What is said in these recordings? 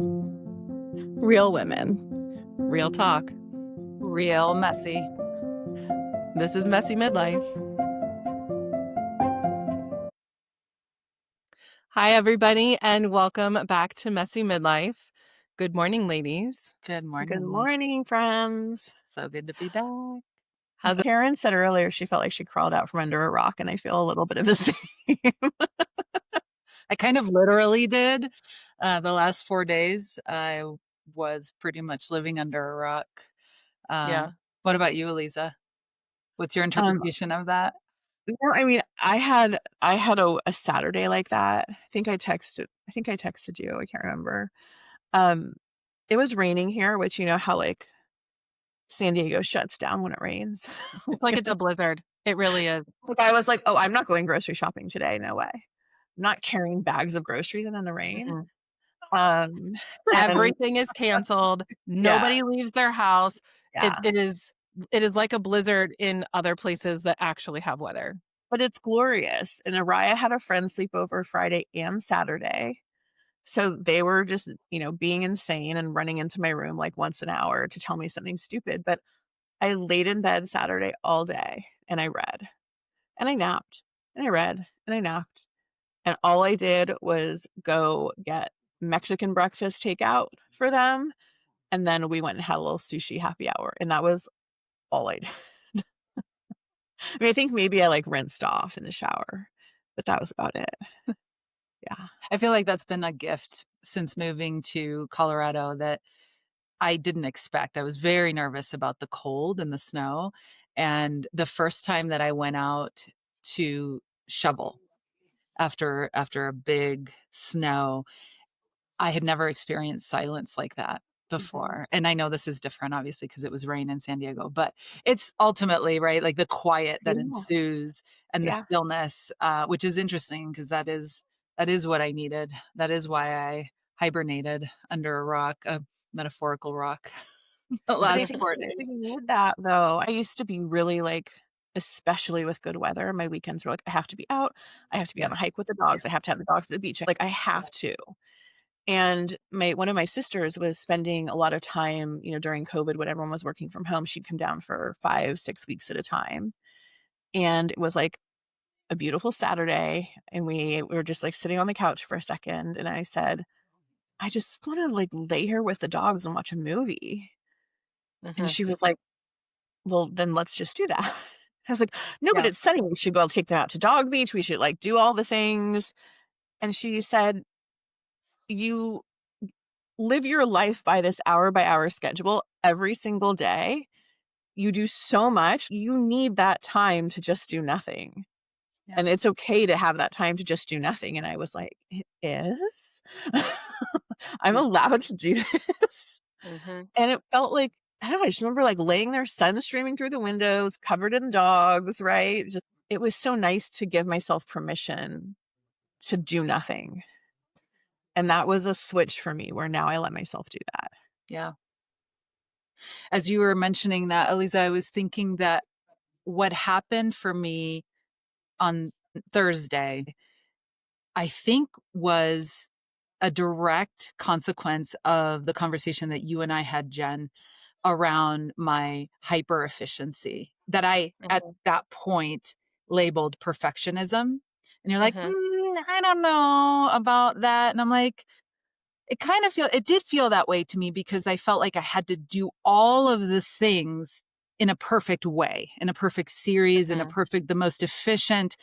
Real women. Real talk. Real messy. This is Messy Midlife. Hi, everybody, and welcome back to Messy Midlife. Good morning, ladies. Good morning. Good morning, friends. So good to be back. How's it? Karen said earlier she felt like she crawled out from under a rock, and I feel a little bit of the same. I kind of literally did. The last 4 days, I was pretty much living under a rock. Yeah. What about you, Eliza? What's your interpretation of that? I mean, I had a Saturday like that. I think I texted you. I can't remember. It was raining here, which you know how like San Diego shuts down when it rains. It's like it's a blizzard. It really is. Like I was like, oh, I'm not going grocery shopping today. No way. I'm not carrying bags of groceries in the rain. Mhm. And Everything is canceled. Nobody leaves their house. yeah. It is like a blizzard in other places that actually have weather. But it's glorious. And Araya had a friend sleep over Friday and Saturday. So they were just, being insane and running into my room like once an hour to tell me something stupid. But I laid in bed Saturday all day and I read and I napped and I read and I napped. And all I did was go get Mexican breakfast takeout for them. And then we went and had a little sushi happy hour. And that was all I did. I mean, I think maybe I like rinsed off in the shower, but that was about it. Yeah. I feel like that's been a gift since moving to Colorado that I didn't expect. I was very nervous about the cold and the snow. And the first time that I went out to shovel after a big snow, I had never experienced silence like that before. And I know this is different, obviously, because it was rain in San Diego, but it's ultimately, right, like the quiet that Yeah. ensues and the Yeah. stillness, which is interesting because that is what I needed. That is why I hibernated under a rock, a metaphorical rock, the But I last think 4 you days. need that though. I used to be really like, especially with good weather, my weekends were like, I have to be out. I have to be Yeah. on a hike with the dogs. I have to have the dogs at the beach. Like I have to. And one of my sisters was spending a lot of time, during COVID when everyone was working from home. She'd come down for 5-6 weeks at a time. And it was like a beautiful Saturday. And we were just like sitting on the couch for a second. And I said, I just want to like lay here with the dogs and watch a movie. And she was like, well, then let's just do that. I was like, no, but Yeah. it's sunny. We should go take them out to Dog Beach. We should like do all the things. And she said, you live your life by this hour by hour schedule every single day. You do so much. You need that time to just do nothing. Yeah. And it's okay to have that time to just do nothing. And I was like, it is? I'm allowed to do this. And it felt like, I don't know, I just remember like laying there, sun streaming through the windows, covered in dogs, right? Just, it was so nice to give myself permission to do nothing. And that was a switch for me where now I let myself do that. Yeah. As you were mentioning that, Eliza, I was thinking that what happened for me on Thursday, I think was a direct consequence of the conversation that you and I had, Jen, around my hyper efficiency that I, at that point, labeled perfectionism. And you're like, I don't know about that. And I'm like, it did feel that way to me because I felt like I had to do all of the things in a perfect way, in a perfect series, in the most efficient,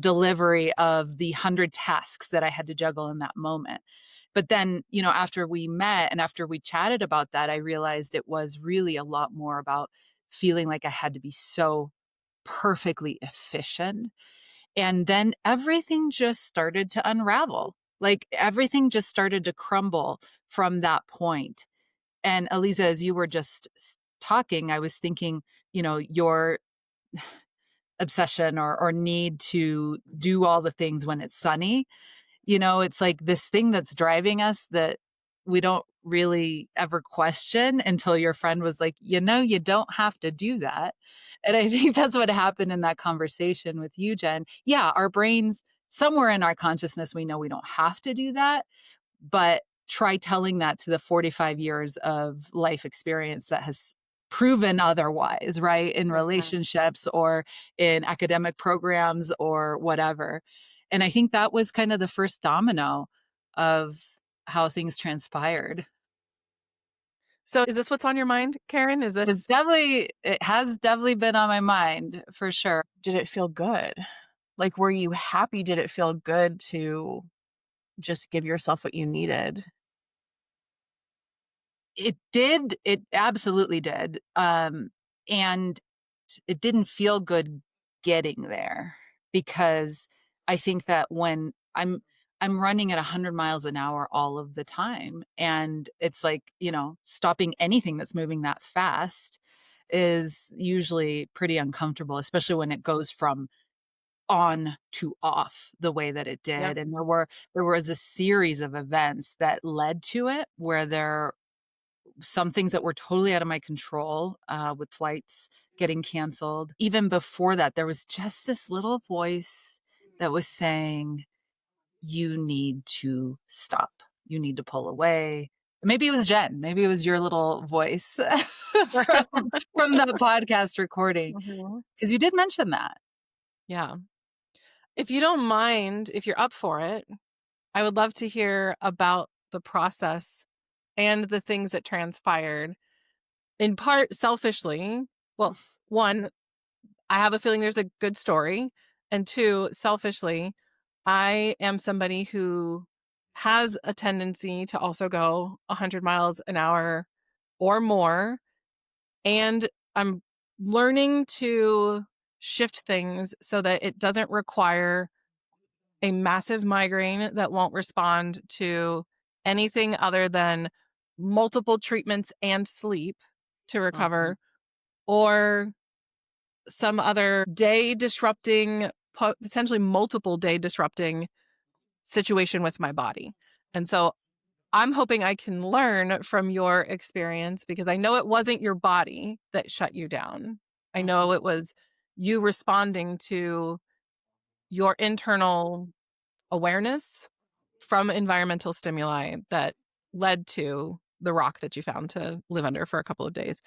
delivery of the 100 tasks that I had to juggle in that moment. But then, after we met and after we chatted about that, I realized it was really a lot more about feeling like I had to be so perfectly efficient. And then everything just started to unravel. Like everything just started to crumble from that point. And Eliza, as you were just talking, I was thinking, your obsession or need to do all the things when it's sunny. It's like this thing that's driving us that we don't really ever question until your friend was like, you don't have to do that. And I think that's what happened in that conversation with you, Jen. Yeah, our brains, somewhere in our consciousness, we know we don't have to do that. But try telling that to the 45 years of life experience that has proven otherwise, right? In Mhm. relationships or in academic programs or whatever. And I think that was kind of the first domino of how things transpired. So is this what's on your mind, Karen? Is this It has definitely been on my mind for sure. Did it feel good? Like, were you happy? Did it feel good to just give yourself what you needed? It did, it absolutely did. And it didn't feel good getting there because I think that when I'm running at 100 miles an hour all of the time, and it's like, stopping anything that's moving that fast is usually pretty uncomfortable, especially when it goes from on to off the way that it Yep. did. And there was a series of events that led to it where there some things that were totally out of my control, with flights getting canceled. Even before that, there was just this little voice that was saying, "You need to stop. You need to pull away." Maybe it was Jen. Maybe it was your little voice from the podcast recording, Mhm. because you did mention that. Yeah. If you don't mind, if you're up for it, I would love to hear about the process and the things that transpired, in part selfishly. Well, one, I have a feeling there's a good story. And two, selfishly, I am somebody who has a tendency to also go 100 miles an hour or more. And I'm learning to shift things so that it doesn't require a massive migraine that won't respond to anything other than multiple treatments and sleep to Mhm. recover, or some other day disrupting, potentially multiple day disrupting situation with my body. And so I'm hoping I can learn from your experience, because I know it wasn't your body that shut you down. I know Mhm. it was you responding to your internal awareness from environmental stimuli that led to the rock that you found to live under for a couple of days.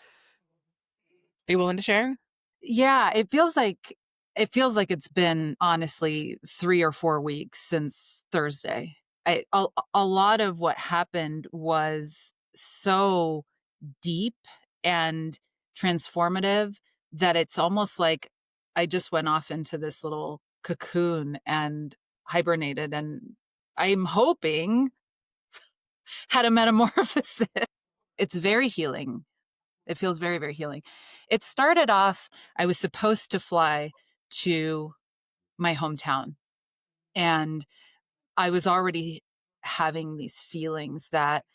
Are you willing to share? Yeah, it feels like it's been honestly 3 or 4 weeks since Thursday. A lot of what happened was so deep and transformative that it's almost like I just went off into this little cocoon and hibernated, and I'm hoping had a metamorphosis. It's very healing. It feels very, very healing. It started off, I was supposed to fly to my hometown, and I was already having these feelings that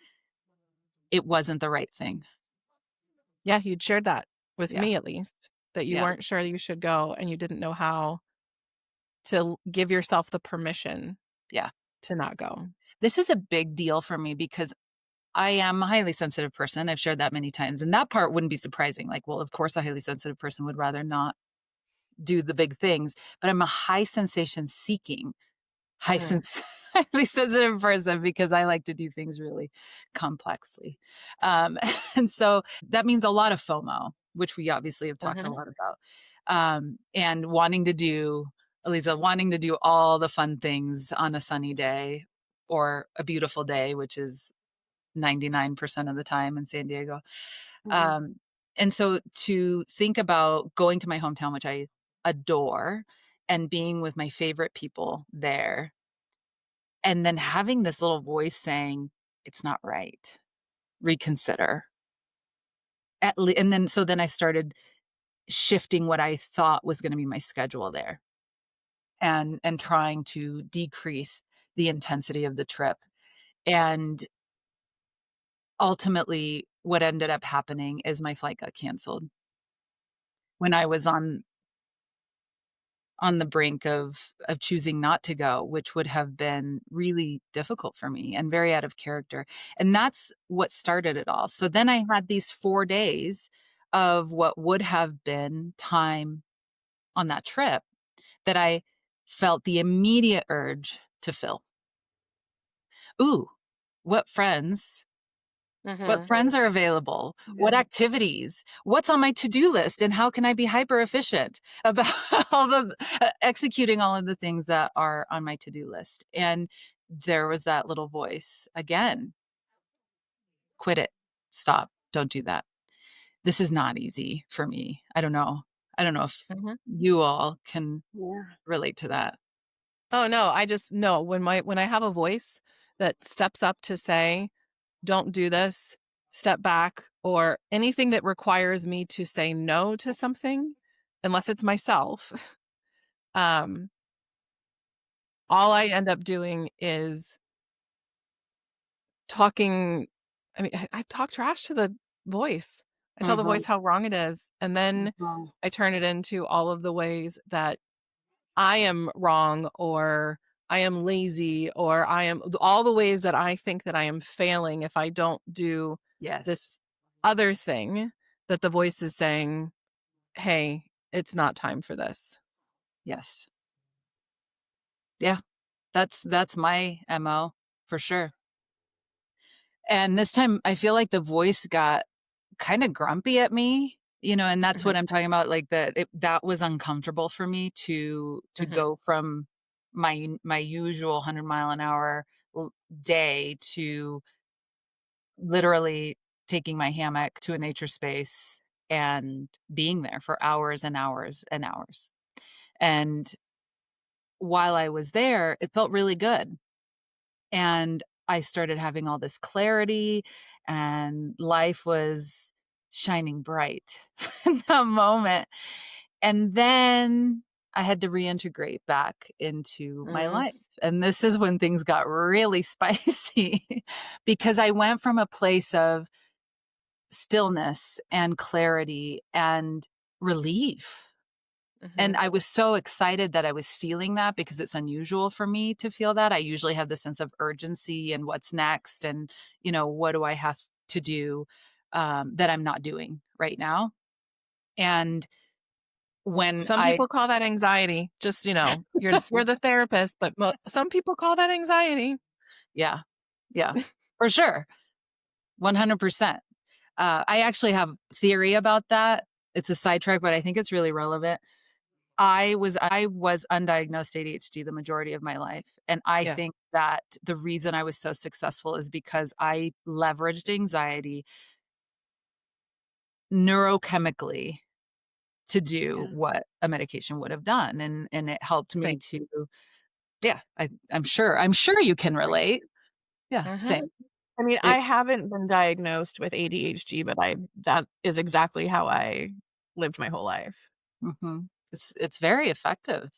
it wasn't the right thing. Yeah, you'd shared that with Yeah. me, at least, that you Yeah. weren't sure you should go and you didn't know how to give yourself the permission Yeah. to not go. This is a big deal for me because I am a highly sensitive person. I've shared that many times, and that part wouldn't be surprising. Like, well, of course, a highly sensitive person would rather not do the big things, but I'm a high sensation seeking high Mhm, sense highly sensitive person because I like to do things really complexly. Um, and so that means a lot of FOMO, which we obviously have talked a mhm, lot about. And wanting to do all the fun things on a sunny day or a beautiful day, which is 99% of the time in San Diego. Mhm. Um, and so to think about going to my hometown, which I adore, and being with my favorite people there, and then having this little voice saying, "It's not right. Reconsider." And then I started shifting what I thought was gonna be my schedule there, and trying to decrease the intensity of the trip. And ultimately, what ended up happening is my flight got canceled when I was on the brink of choosing not to go, which would have been really difficult for me and very out of character. And that's what started it all. So then I had these 4 days of what would have been time on that trip that I felt the immediate urge to fill. Ooh, what friends what Mhm. friends are available? What Yeah. activities? What's on my to-do list? And how can I be hyper efficient about all the executing all of the things that are on my to-do list? And there was that little voice again, quit it. Stop. Don't do that. This is not easy for me. I don't know. I don't know if Mhm. you all can Yeah. relate to that. Oh, no, I just no, when I have a voice that steps up to say, "Don't do this," "Step back," or anything that requires me to say no to something, unless it's myself, um, all I end up doing is talking I mean, I talk trash to the voice. I tell the Mhm. voice how wrong it is, and then Mhm. I turn it into all of the ways that I am wrong, or I am lazy, or I am all the ways that I think that I am failing if I don't do Yes. this other thing that the voice is saying, "Hey, it's not time for this." Yes. Yeah. That's my MO for sure. And this time I feel like the voice got kinda grumpy at me, and that's Mhm, what I'm talking about, like, that was uncomfortable for me to mhm. go from my usual 100 mile an hour l day to literally taking my hammock to a nature space and being there for hours and hours and hours. And while I was there, it felt really good. And I started having all this clarity, and life was shining bright in that moment. And then I had to reintegrate back into my Mm, life. And this is when things got really spicy because I went from a place of stillness and clarity and relief. And mhm. I was so excited that I was feeling that because it's unusual for me to feel that. I usually have the sense of urgency and what's next and, what do I have to do that I'm not doing right now. And when Some I people call that anxiety, just, you're the therapist, but some people call that anxiety. yeah, yeah, for sure, 100%. I actually have theory about that. It's a sidetrack, but I think it's really relevant. I was undiagnosed ADHD the majority of my life, and I Yeah, think that the reason I was so successful is because I leveraged anxiety neurochemically to do Yeah. what a medication would have done, and it helped me same. to yeah, I'm sure you can relate. Yeah, Mhm. same. I mean, I It haven't been diagnosed with ADHD, but I that is exactly how I lived my whole life. mhm. It's very effective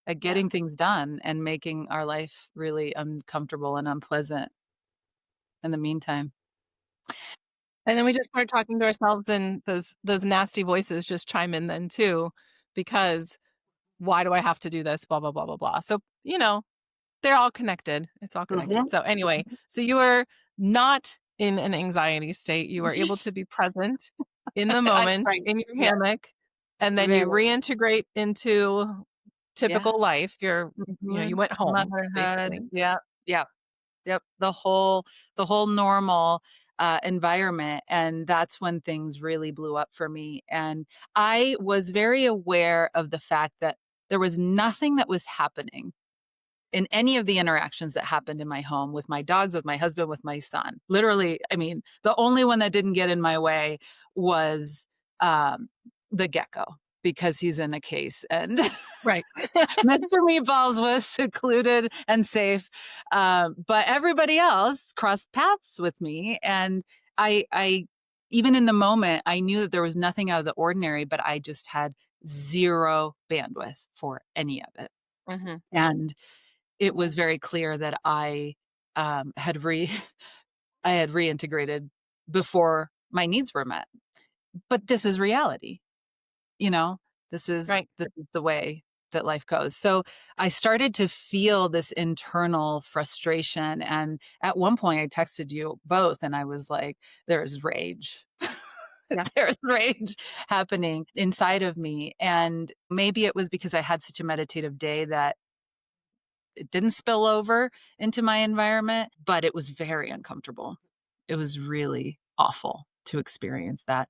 at Yeah. getting things done and making our life really uncomfortable and unpleasant in the meantime. And then we just start talking to ourselves, and those nasty voices just chime in then too, because why do I have to do this? Blah, blah, blah, blah, blah. So, they're all connected. It's all connected. Mhm. So anyway, so you were not in an anxiety state. You were able to be present in the I moment tried. in your Yeah, hammock, and then very. you reintegrate into Yeah. typical life. You Mhm. went home Motherhood. basically. Yeah, yeah, yep. The whole normal, environment, and that's when things really blew up for me, and I was very aware of the fact that there was nothing that was happening in any of the interactions that happened in my home with my dogs, with my husband, with my son. Literally, I mean, the only one that didn't get in my way was, um, the gecko because he's in a case and Right. Mr. Meatballs was secluded and safe, but everybody else crossed paths with me, and I even in the moment, I knew that there was nothing out of the ordinary, but I just had 0 bandwidth for any of it, Mhm. and it was very clear that um, had re I had reintegrated before my needs were met. But this is reality, you know? This is Right. this is the way that life goes. So, I started to feel this internal frustration, and at one point, I texted you both, and I was like, "There's rage." Yeah. There's rage happening inside of me, and maybe it was because I had such a meditative day that It didn't spill over into my environment, but it was very uncomfortable. It was really awful to experience that.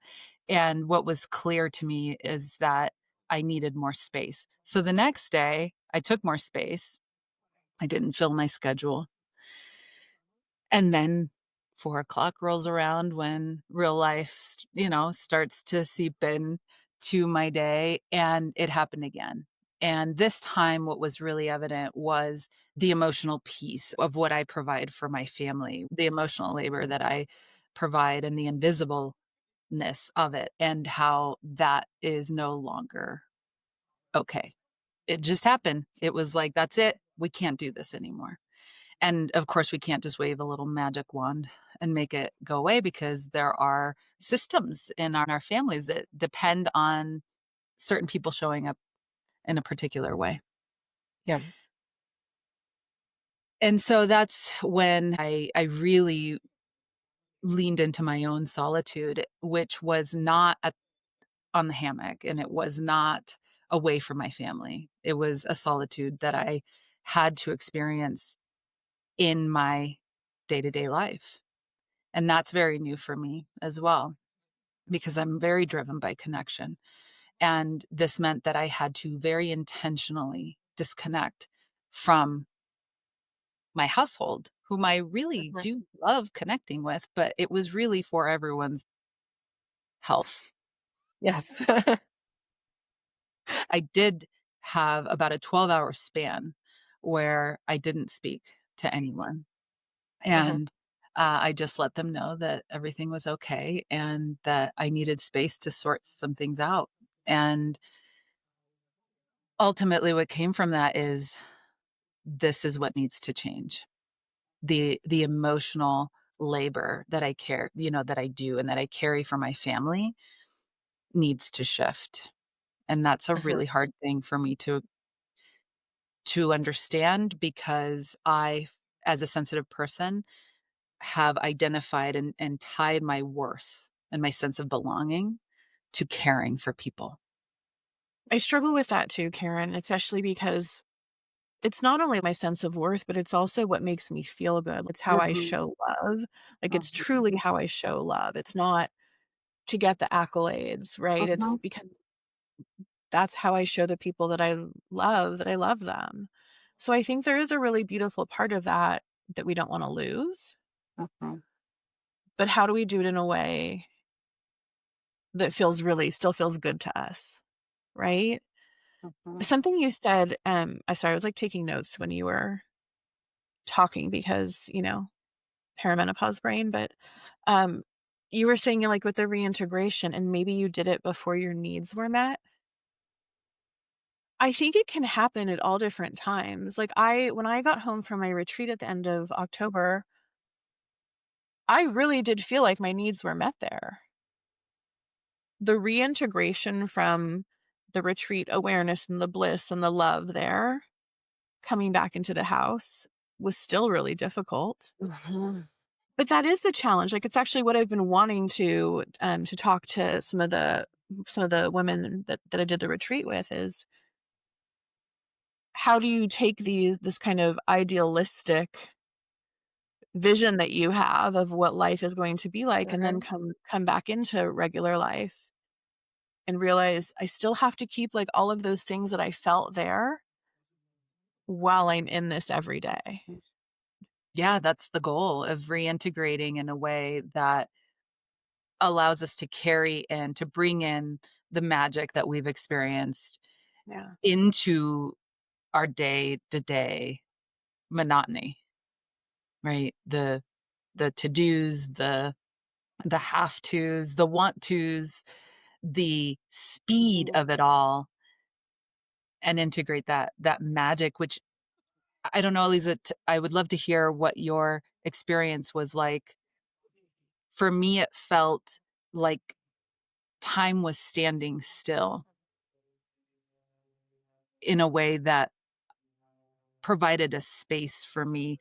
And what was clear to me is that I needed more space. So the next day, I took more space. I didn't fill my schedule. And then 4 o'clock rolls around when real life, starts to seep in to my day, and it happened again. And this time, what was really evident was the emotional piece of what I provide for my family, the emotional labor that I provide, and the invisibleness of it, and how that is no longer okay. It just happened. It was like, that's it. We can't do this anymore. And of course, we can't just wave a little magic wand and make it go away, because there are systems in our families that depend on certain people showing up in a particular way. Yeah. And so that's when I really leaned into my own solitude, which was not on the hammock, and it was not away from my family. It was a solitude that I had to experience in my day to day life. And that's very new for me as well, because I'm very driven by connection. And this meant that I had to very intentionally disconnect from my household, whom I really Mhm. do love connecting with, but it was really for everyone's health. Yes. I did have about a 12-hour span where I didn't speak to anyone. Mhm. And I just let them know that everything was okay and that I needed space to sort some things out. And ultimately, what came from that is, this is what needs to change. The emotional labor that I care, that I do and that I carry for my family needs to shift. And that's a Mhm. really hard thing for me to understand, because I, as a sensitive person, have identified and tied my worth and my sense of belonging to caring for people. I struggle with that too, Karen, especially because it's not only my sense of worth, but it's also what makes me feel good. It's how I Mhm, show love. Like, it's mhm, truly how I show love. It's not to get the accolades, right? It's mhm, because that's how I show the people that I love them. So I think there is a really beautiful part of that that we don't wanna lose, mhm, but how do we do it in a way that feels really still feels good to us, right? mhm. Something you said, I'm sorry, I was, like, taking notes when you were talking because, perimenopause brain, but, um, you were saying, like, with the reintegration and maybe you did it before your needs were met. I think it can happen at all different times. Like, when I got home from my retreat at the end of October, I really did feel like my needs were met there. The reintegration from the retreat awareness and the bliss and the love there, coming back into the house was still really difficult. Mhm. But that is the challenge. Like, it's actually what I've been wanting to talk to some of the women that I did the retreat with is how do you take this kind of idealistic vision that you have of what life is going to be like and then Mhm. come back into regular life and realize I still have to keep like all of those things that I felt there while I'm in this every day. Yeah, that's the goal of reintegrating in a way that allows us to carry and to bring in the magic that we've experienced Yeah. into our day-to-day monotony, right? The to-dos, the have tos, the want tos, the speed Mhm. of it all, and integrate that magic, which I don't know, Lisa, I would love to hear what your experience was like. For me, it felt like time was standing still in a way that provided a space for me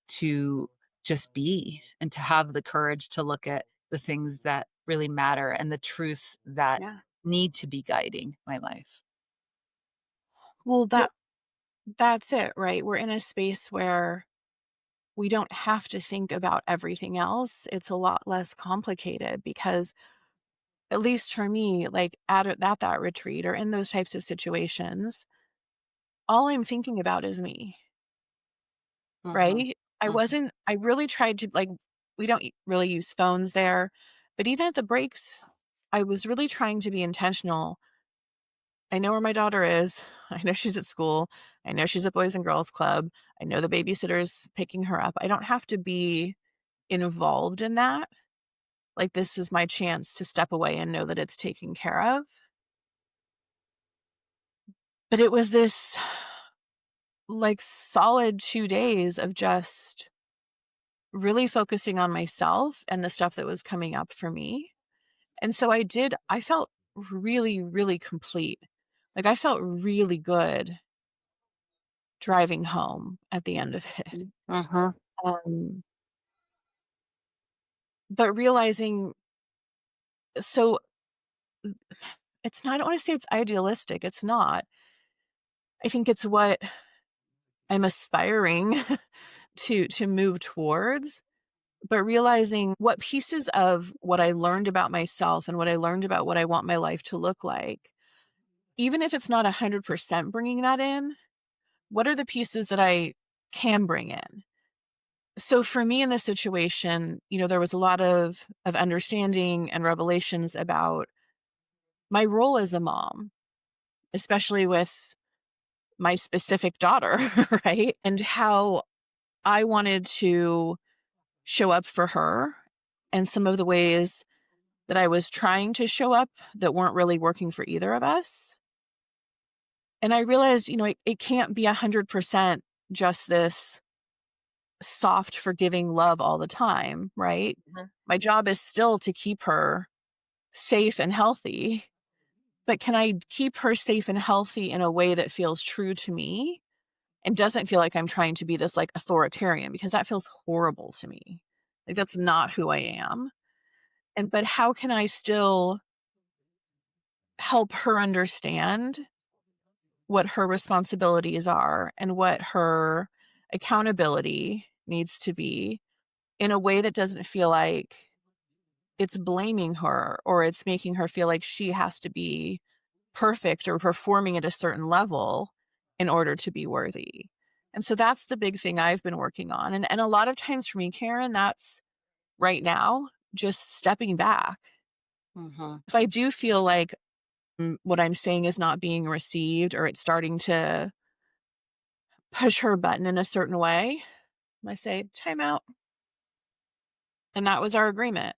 to just be and to have the courage to look at the things that really matter and the truths that Yeah. need to be guiding my life. Well, Yeah. That's it, right? We're in a space where we don't have to think about everything else. It's a lot less complicated because, at least for me, like at that retreat or in those types of situations, all I'm thinking about is me, Mhm. right? I Mhm. wasn't, I really tried to, like, we don't really use phones there, but even at the breaks, I was really trying to be intentional. I know where my daughter is. I know she's at school. I know she's at Boys and Girls Club. I know the babysitter's picking her up. I don't have to be involved in that. Like, this is my chance to step away and know that it's taken care of. But it was this, like, solid 2 days of just really focusing on myself and the stuff that was coming up for me. And so I felt really, really complete. Like, I felt really good driving home at the end of it. Mhm. Um, but realizing, so it's not, I don't wanna say it's idealistic, it's not. I think it's what I'm aspiring to move towards, but realizing what pieces of what I learned about myself and what I learned about what I want my life to look like, even if it's not 100% bringing that in, what are the pieces that I can bring in? So for me in this situation, there was a lot of understanding and revelations about my role as a mom, especially with my specific daughter, right? And how I wanted to show up for her, and some of the ways that I was trying to show up that weren't really working for either of us. And I realized, it can't be 100% just this soft, forgiving love all the time, right? Mhm. My job is still to keep her safe and healthy, but can I keep her safe and healthy in a way that feels true to me and doesn't feel like I'm trying to be this, like, authoritarian, because that feels horrible to me. Like, that's not who I am. But how can I still help her understand what her responsibilities are and what her accountability needs to be, in a way that doesn't feel like it's blaming her or it's making her feel like she has to be perfect or performing at a certain level in order to be worthy. And so that's the big thing I've been working on. And a lot of times for me, Karen, that's right now just stepping back. Mhm. If I do feel like, what I'm saying is not being received, or it's starting to push her button in a certain way, I say, time out. And that was our agreement,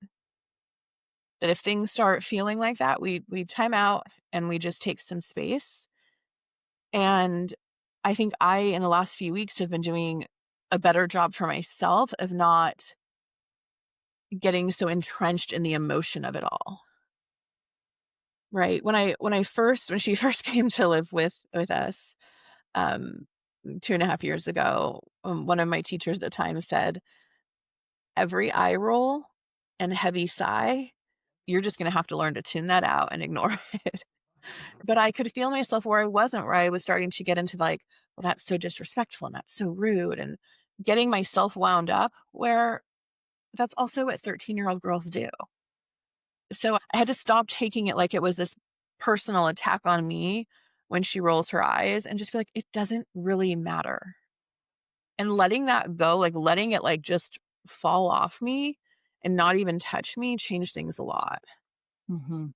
that if things start feeling like that, we time out and we just take some space. And I think in the last few weeks, have been doing a better job for myself of not getting so entrenched in the emotion of it all. Right. When she first came to live with us, um, 2.5 years ago, one of my teachers at the time said, every eye roll and heavy sigh, you're just gonna have to learn to tune that out and ignore it. But I could feel myself where I was starting to get into, like, well, that's so disrespectful and that's so rude, and getting myself wound up, where that's also what 13-year-old girls do. So I had to stop taking it like it was this personal attack on me when she rolls her eyes, and just be like, it doesn't really matter. And letting that go, like letting it, like, just fall off me and not even touch me, changed things a lot. Mhm.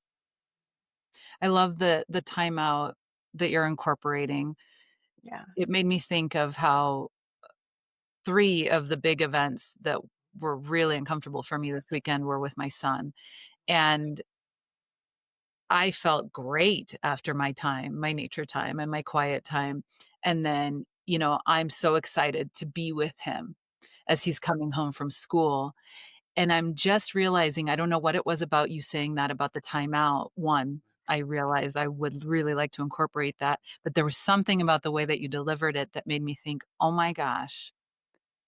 I love the timeout that you're incorporating. Yeah. It made me think of how 3 of the big events that were really uncomfortable for me this weekend were with my son, and I felt great after my time, my nature time and my quiet time, and then, I'm so excited to be with him as he's coming home from school, and I'm just realizing, I don't know what it was about you saying that about the timeout. 1, I realized I would really like to incorporate that, but there was something about the way that you delivered it that made me think, "Oh my gosh,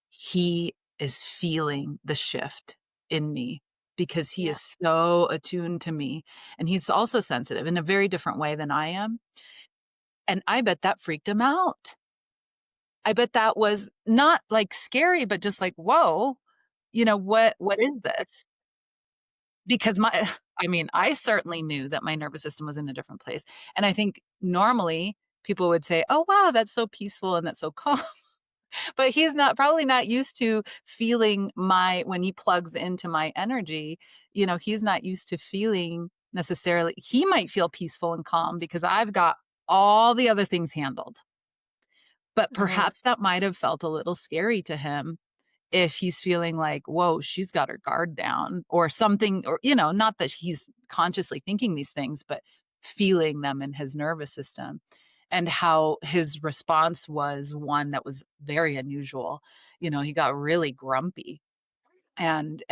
he is feeling the shift in me because he Yeah. is so attuned to me, and he's also sensitive in a very different way than I am, and I bet that freaked him out." I bet that was not, like, scary, but just like, "Whoa, what is this?" Because I mean, I certainly knew that my nervous system was in a different place, and I think normally people would say, "Oh, wow, that's so peaceful and that's so calm." But he's not probably not used to feeling my when he plugs into my energy, he's not used to feeling necessarily he might feel peaceful and calm because I've got all the other things handled. But Mhm. perhaps that might have felt a little scary to him if he's feeling like, "Whoa, she's got her guard down," or something, or, not that he's consciously thinking these things, but feeling them in his nervous system. And how his response was one that was very unusual. He got really grumpy. And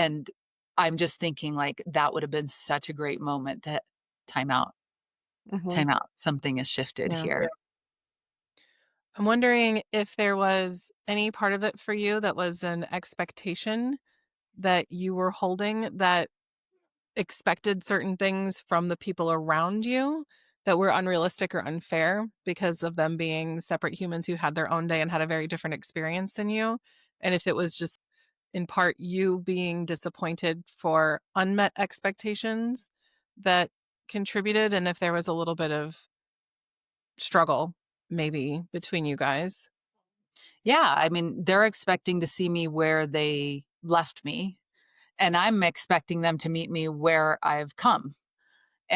I'm just thinking like that would have been such a great moment to time out, Mhm. time out. Something has shifted Yeah. here. I'm wondering if there was any part of it for you that was an expectation that you were holding that expected certain things from the people around you that were unrealistic or unfair because of them being separate humans who had their own day and had a very different experience than you. And if it was just in part you being disappointed for unmet expectations that contributed, and if there was a little bit of struggle maybe between you guys. Yeah, I mean, they're expecting to see me where they left me, and I'm expecting them to meet me where I've come.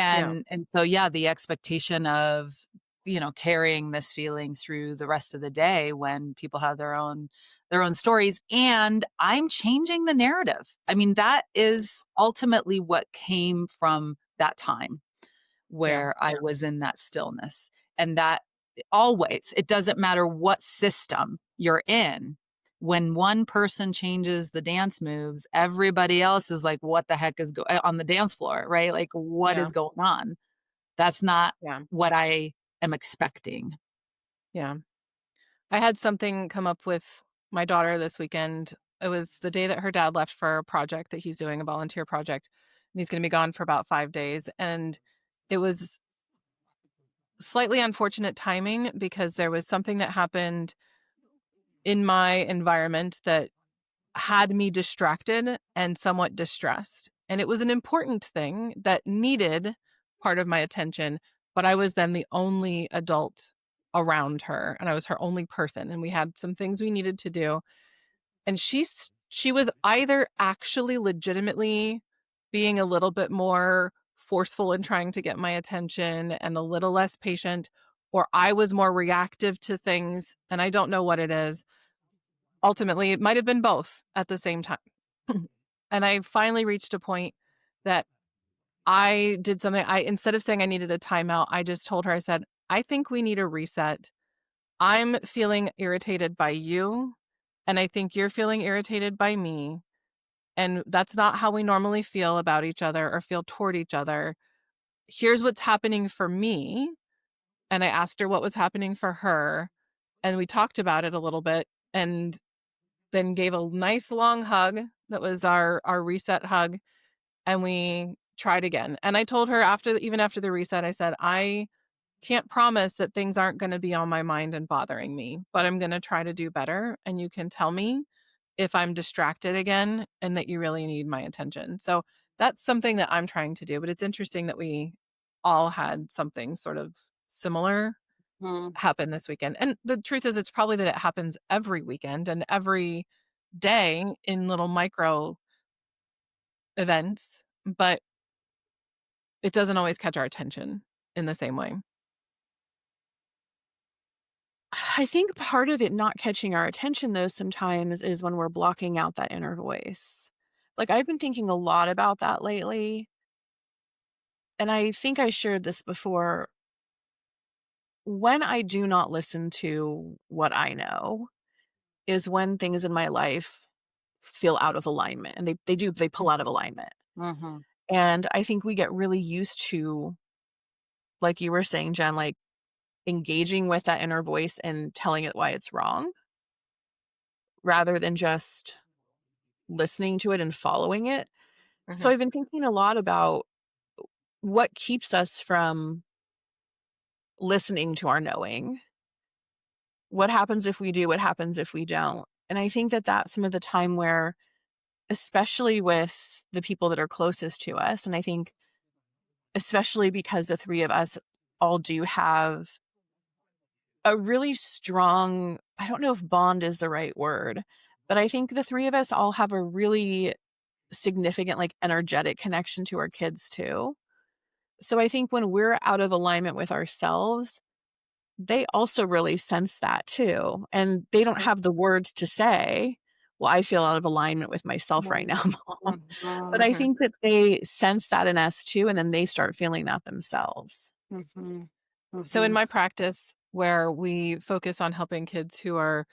Yeah. And so, yeah, the expectation of, carrying this feeling through the rest of the day when people have their own stories, and I'm changing the narrative. I mean, that is ultimately what came from that time Yeah. where I was in that stillness. And that always, it doesn't matter what system you're in. When one person changes the dance moves, everybody else is like, what the heck is on the dance floor, right? Like, what Yeah. is going on? That's not Yeah. what I am expecting. Yeah. I had something come up with my daughter this weekend. It was the day that her dad left for a project that he's doing, a volunteer project, and he's going to be gone for about 5 days. And it was slightly unfortunate timing because there was something that happened in my environment that had me distracted and somewhat distressed. And it was an important thing that needed part of my attention, but I was then the only adult around her and I was her only person, and we had some things we needed to do. And she was either actually legitimately being a little bit more forceful in trying to get my attention and a little less patient, or I was more reactive to things, and I don't know what it is. Ultimately, it might have been both at the same time. And I finally reached a point that I did something. I Instead of saying I needed a timeout, I just told her, I said, "I think we need a reset. I'm feeling irritated by you, and I think you're feeling irritated by me. And that's not how we normally feel about each other or feel toward each other. Here's what's happening for me." And I asked her what was happening for her, and we talked about it a little bit, and then gave a nice long hug. That was our reset hug, and we tried again. And I told her even after the reset, I said, "I can't promise that things aren't going to be on my mind and bothering me, but I'm going to try to do better. And you can tell me if I'm distracted again and that you really need my attention." So that's something that I'm trying to do. But it's interesting that we all had something sort of similar Mm. happen this weekend. And the truth is, it's probably that it happens every weekend and every day in little micro events, but it doesn't always catch our attention in the same way. I think part of it not catching our attention, though, sometimes is when we're blocking out that inner voice. Like, I've been thinking a lot about that lately, and I think I shared this before. When I do not listen to what I know is when things in my life feel out of alignment, and they pull out of alignment. Mhm. And I think we get really used to, like you were saying, Jen, like engaging with that inner voice and telling it why it's wrong rather than just listening to it and following it. So Mhm. I've been thinking a lot about what keeps us from listening to our knowing. What happens if we do? What happens if we don't? And I think that that's some of the time where, especially with the people that are closest to us, and I think especially because the three of us all do have a really strong, I don't know if bond is the right word, but I think the three of us all have a really significant, like, energetic connection to our kids too. So I think when we're out of alignment with ourselves, they also really sense that too. And they don't have the words to say, well, I feel out of alignment with myself right now, mom. But I Mhm, think that they sense that in us too. And then they start feeling that themselves. mhm, So in mhm, my practice, where we focus on helping kids who are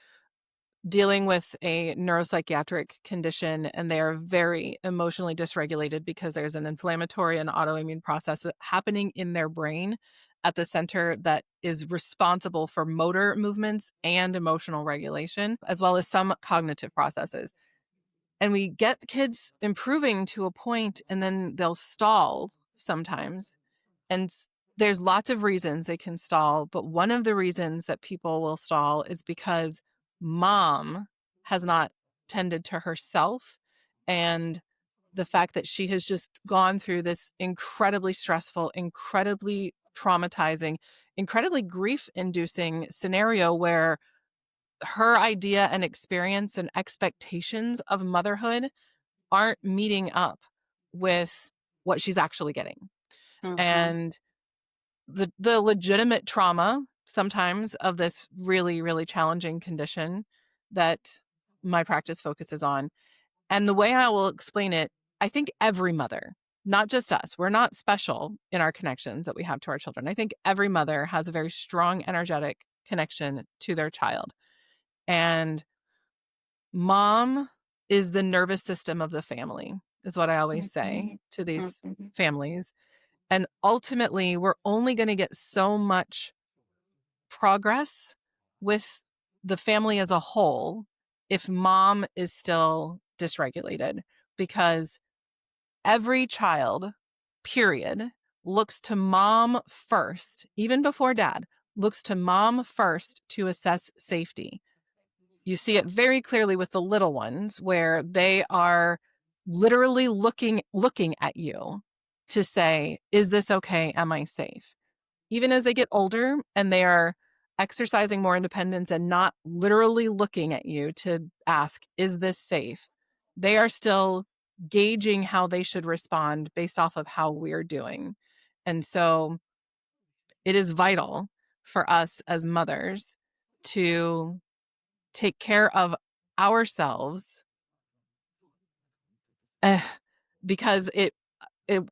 dealing with a neuropsychiatric condition and they are very emotionally dysregulated because there's an inflammatory and autoimmune process happening in their brain at the center that is responsible for motor movements and emotional regulation, as well as some cognitive processes. And we get the kids improving to a point and then they'll stall sometimes. And there's lots of reasons they can stall, but one of the reasons that people will stall is because mom has not tended to herself, and the fact that she has just gone through this incredibly stressful, incredibly traumatizing, incredibly grief inducing scenario where her idea and experience and expectations of motherhood aren't meeting up with what she's actually getting. mhm, And the legitimate trauma sometimes of this really, really challenging condition that my practice focuses on. And the way I will explain it, I think every mother, not just us, we're not special in our connections that we have to our children. I think every mother has a very strong, energetic connection to their child. And mom is the nervous system of the family, is what I always say mhm, to these mhm, families. And ultimately, we're only going to get so much progress with the family as a whole if mom is still dysregulated, because every child, period, looks to mom first, even before dad, looks to mom first to assess safety. You see it very clearly with the little ones where they are literally looking at you to say, is this okay? Am I safe? Even as they get older and they are exercising more independence and not literally looking at you to ask, is this safe? They are still gauging how they should respond based off of how we're doing. And so it is vital for us as mothers to take care of ourselves, eh, because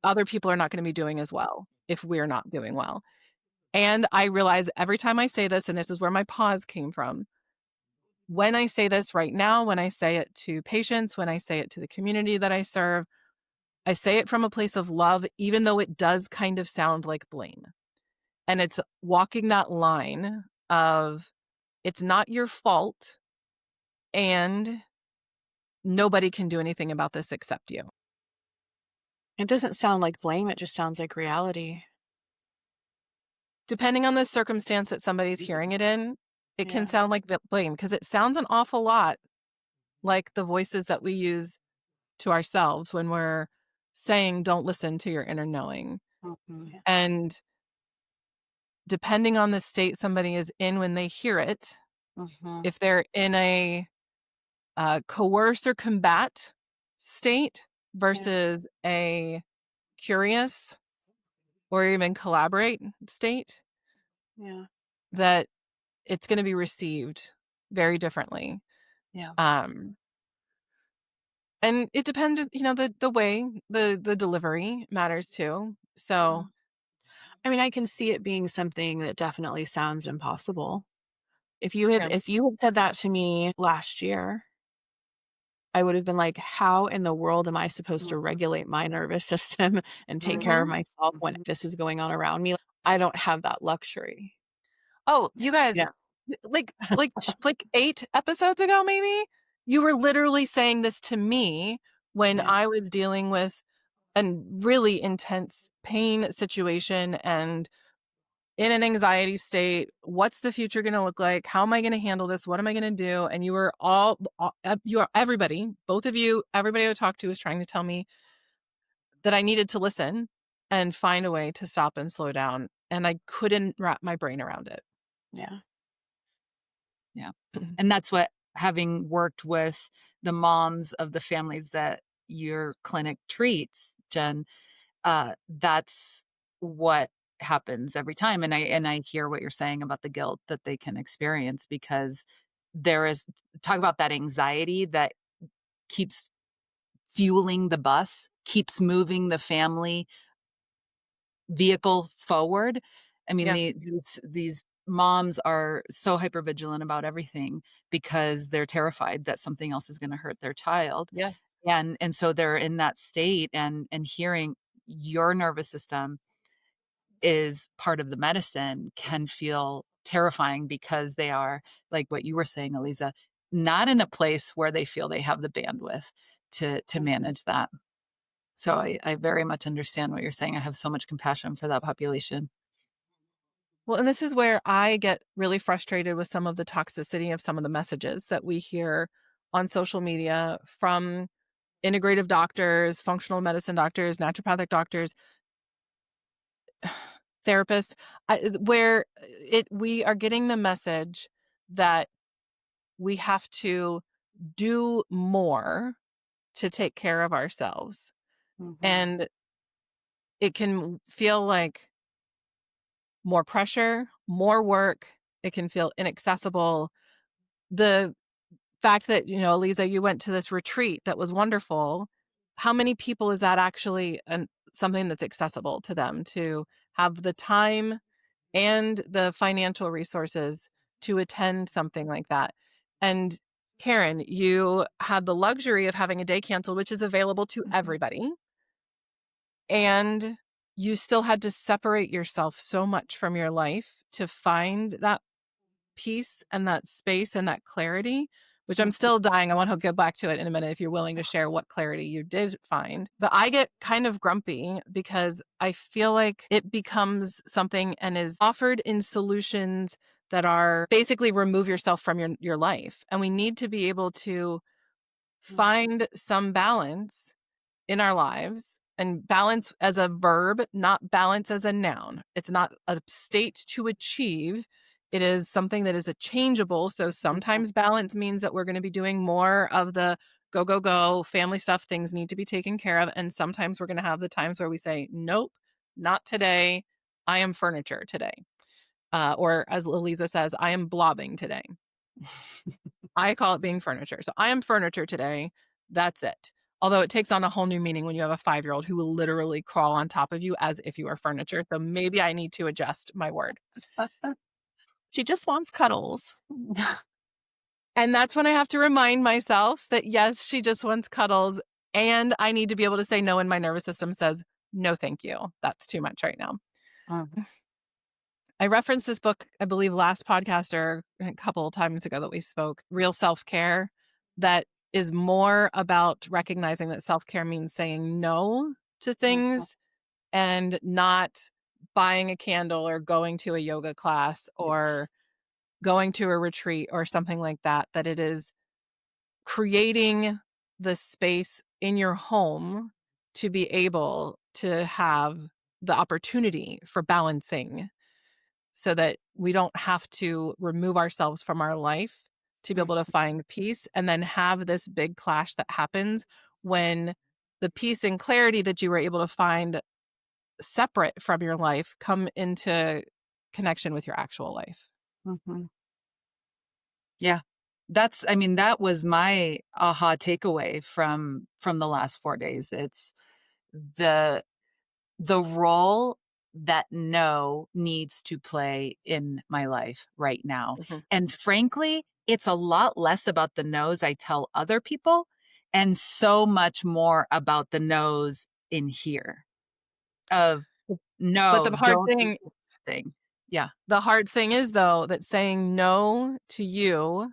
other people are not going to be doing as well if we're not doing well. And I realize every time I say this, and this is where my pause came from, when I say this right now, when I say it to patients, when I say it to the community that I serve, I say it from a place of love, even though it does kind of sound like blame. And it's walking that line of it's not your fault and nobody can do anything about this except you. It doesn't sound like blame. It just sounds like reality. Depending on the circumstance that somebody's hearing it in, it can Yeah. sound like blame because it sounds an awful lot like the voices that we use to ourselves when we're saying, don't listen to your inner knowing. mhm, Yeah. And depending on the state somebody is in when they hear it, mhm, if they're in a coerce or combat state Yeah. versus a curious or even collaborate state, Yeah. that it's going to be received very differently. yeah, Um, and it depends, the way the delivery matters too. Yeah. So I mean, I can see it being something that definitely sounds impossible. yeah. If you had said that to me last year, I would have been like, "How in the world am I supposed to mhm, regulate my nervous system and take care of Mhm. myself when mhm, this is going on around me?" I don't have that luxury. Oh, you guys, Yeah. like 8 episodes ago, maybe, you were literally saying this to me when Yeah. I was dealing with a really intense pain situation and in an anxiety state. What's the future going to look like? How am I going to handle this? What am I going to do? And you were you are everybody, both of you, everybody I talked to was trying to tell me that I needed to listen and find a way to stop and slow down. And I couldn't wrap my brain around it. Yeah. Yeah. And that's what, having worked with the moms of the families that your clinic treats, Jen, that's what happens every time. And I hear what you're saying about the guilt that they can experience, because there is, talk about that anxiety that keeps fueling the bus, keeps moving the family vehicle forward. I mean, Yeah. these moms are so hypervigilant about everything because they're terrified that something else is going to hurt their child. Yes. And so they're in that state, and hearing your nervous system is part of the medicine can feel terrifying, because they are, like what you were saying, Eliza, not in a place where they feel they have the bandwidth to manage that. So I very much understand what you're saying. I have so much compassion for that population. Well, and this is where I get really frustrated with some of the toxicity of some of the messages that we hear on social media from integrative doctors, functional medicine doctors, naturopathic doctors, therapists, where we are getting the message that we have to do more to take care of ourselves. Mm-hmm. And it can feel like more pressure, more work. It can feel inaccessible. The fact that, Eliza, you went to this retreat that was wonderful. How many people is that actually something that's accessible to them to have the time and the financial resources to attend something like that? And Karen, you had the luxury of having a day canceled, which is available to everybody. And you still had to separate yourself so much from your life to find that peace and that space and that clarity, which I'm still dying. I want to get back to it in a minute if you're willing to share what clarity you did find. But I get kind of grumpy because I feel like it becomes something and is offered in solutions that are basically remove yourself from your life. And we need to be able to find some balance in our lives, and balance as a verb, not balance as a noun. It's not a state to achieve. It is something that is a changeable. So sometimes balance means that we're going to be doing more of the go, go, go family stuff. Things need to be taken care of. And sometimes we're going to have the times where we say, nope, not today. I am furniture today. Or as Eliza says, I am blobbing today. I call it being furniture. So I am furniture today. That's it. Although it takes on a whole new meaning when you have a 5-year-old who will literally crawl on top of you as if you are furniture. So maybe I need to adjust my word. She just wants cuddles. And that's when I have to remind myself that, yes, she just wants cuddles. And I need to be able to say no when my nervous system says, no, thank you. That's too much right now. I referenced this book, I believe, last podcast or a couple of times ago that we spoke, Real Self-Care, that is more about recognizing that self-care means saying no to things and not buying a candle or going to a yoga class or going to a retreat or something like that, that it is creating the space in your home to be able to have the opportunity for balancing, so that we don't have to remove ourselves from our life to be able to find peace, and then have this big clash that happens when the peace and clarity that you were able to find separate from your life come into connection with your actual life. Yeah. That was my aha takeaway from the last 4 days. It's the role that no needs to play in my life right now. And frankly, it's a lot less about the no's I tell other people and so much more about the no's in here of But no, the hard don't do thing, this thing. Yeah. the hard thing is, though, that saying no to you